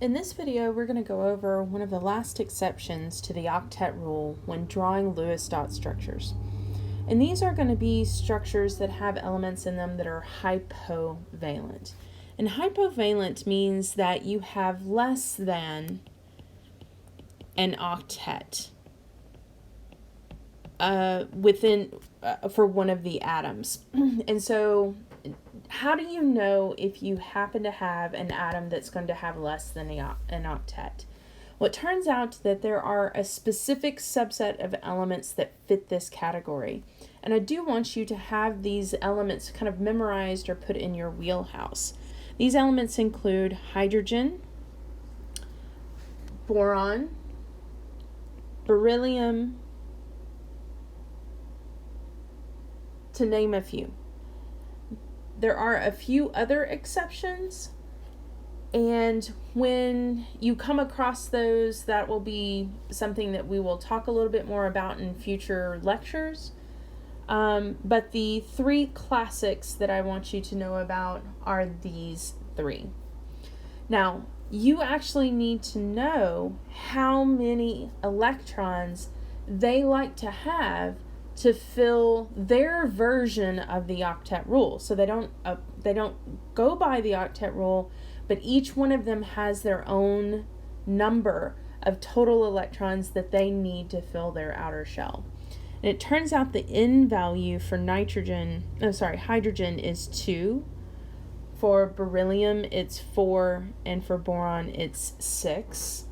In this video, we're going to go over one of the last exceptions to the octet rule when drawing Lewis dot structures. And these are going to be structures that have elements in them that are hypovalent. And hypovalent means that you have less than an octet for one of the atoms. And so how do you know if you happen to have an atom that's going to have less than an octet? Well, it turns out that there are a specific subset of elements that fit this category. And I do want you to have these elements kind of memorized or put in your wheelhouse. These elements include hydrogen, boron, beryllium, to name a few. There are a few other exceptions, and when you come across those, that will be something that we will talk a little bit more about in future lectures. But the three classics that I want you to know about are these three. Now, you actually need to know how many electrons they like to have to fill their version of the octet rule. So they don't go by the octet rule, but each one of them has their own number of total electrons that they need to fill their outer shell. And it turns out the N value for hydrogen is 2. For beryllium, it's 4, and for boron, it's 6.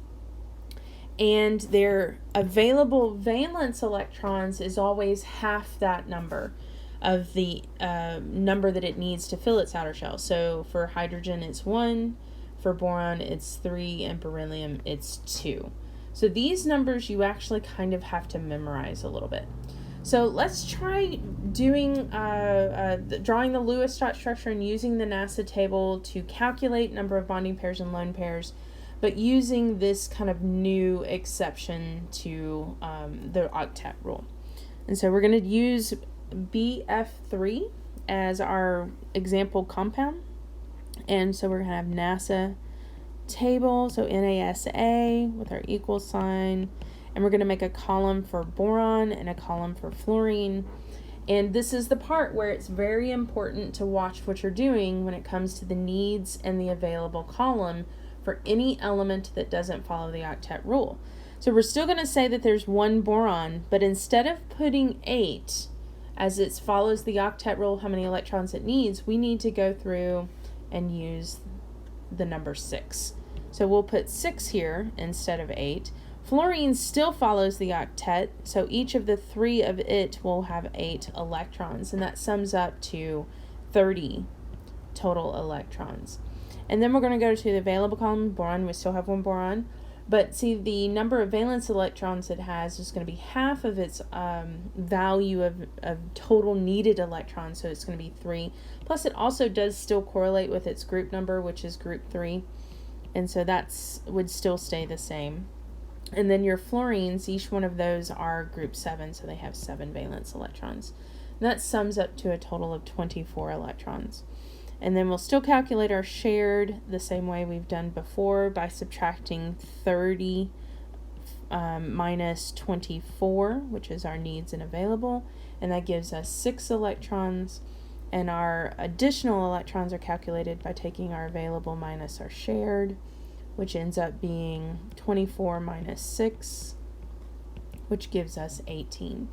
And their available valence electrons is always half that number of the number that it needs to fill its outer shell. So for hydrogen, it's 1, for boron, it's 3, and beryllium, it's 2. So these numbers you actually kind of have to memorize a little bit. So let's try doing drawing the Lewis dot structure and using the NASA table to calculate number of bonding pairs and lone pairs, but using this kind of new exception to the octet rule. And so we're going to use BF3 as our example compound. And so we're going to have NASA table, so NASA with our equal sign. And we're going to make a column for boron and a column for fluorine. And this is the part where it's very important to watch what you're doing when it comes to the needs and the available column for any element that doesn't follow the octet rule. So we're still going to say that there's 1 boron, but instead of putting 8, as it follows the octet rule, how many electrons it needs, we need to go through and use the number 6. So we'll put 6 here instead of 8. Fluorine still follows the octet, so each of the 3 of it will have 8 electrons, and that sums up to 30 total electrons. And then we're going to go to the available column, boron. We still have 1 boron, but see, the number of valence electrons it has is going to be half of its value of total needed electrons, so it's going to be 3. Plus, it also does still correlate with its group number, which is group 3, and so that would still stay the same. And then your fluorines, each one of those are group 7, so they have 7 valence electrons. And that sums up to a total of 24 electrons. And then we'll still calculate our shared the same way we've done before by subtracting 30 minus 24, which is our needs and available. And that gives us 6 electrons. And our additional electrons are calculated by taking our available minus our shared, which ends up being 24 minus 6, which gives us 18.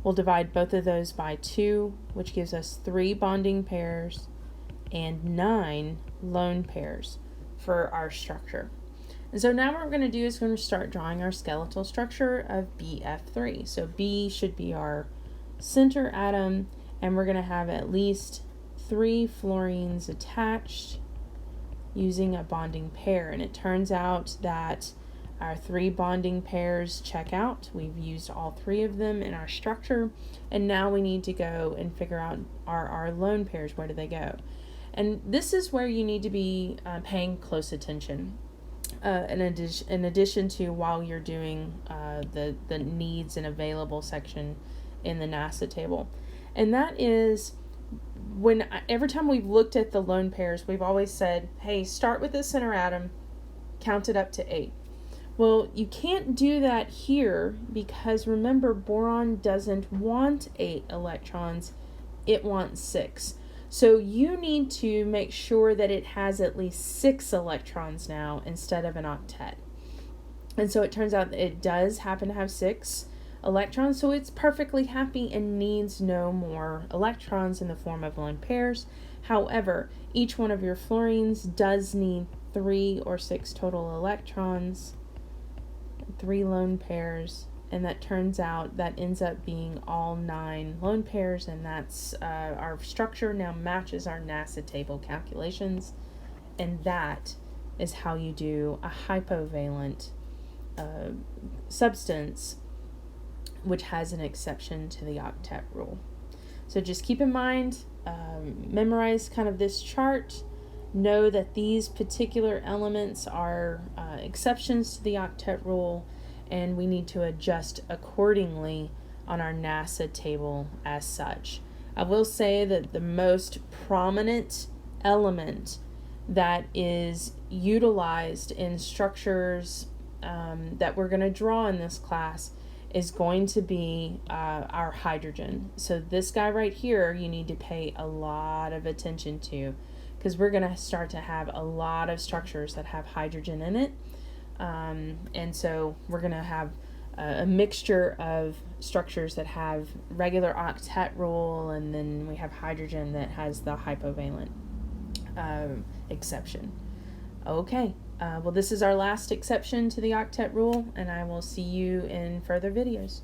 We'll divide both of those by 2, which gives us 3 bonding pairs and 9 lone pairs for our structure. And so now what we're going to do is we're going to start drawing our skeletal structure of BF3. So B should be our center atom, and we're going to have at least 3 fluorines attached using a bonding pair. And it turns out that our 3 bonding pairs check out. We've used all 3 of them in our structure, and now we need to go and figure out our lone pairs. Where do they go? And this is where you need to be paying close attention. In addition to while you're doing the needs and available section in the NASA table. And that is every time we've looked at the lone pairs, we've always said, hey, start with the center atom, count it up to 8. Well, you can't do that here because remember, boron doesn't want 8 electrons, it wants 6. So you need to make sure that it has at least 6 electrons now instead of an octet. And so it turns out that it does happen to have 6 electrons, so it's perfectly happy and needs no more electrons in the form of lone pairs. However, each one of your fluorines does need 3 or 6 total electrons, 3 lone pairs, and that turns out that ends up being all 9 lone pairs, and that's our structure now matches our NASA table calculations, and that is how you do a hypovalent substance which has an exception to the octet rule. So just keep in mind, memorize kind of this chart, know that these particular elements are exceptions to the octet rule, and we need to adjust accordingly on our NASA table as such. I will say that the most prominent element that is utilized in structures that we're going to draw in this class is going to be our hydrogen. So this guy right here you need to pay a lot of attention to, because we're going to start to have a lot of structures that have hydrogen in it. And so we're going to have a mixture of structures that have regular octet rule, and then we have hydrogen that has the hypovalent exception. Okay, well, this is our last exception to the octet rule, and I will see you in further videos.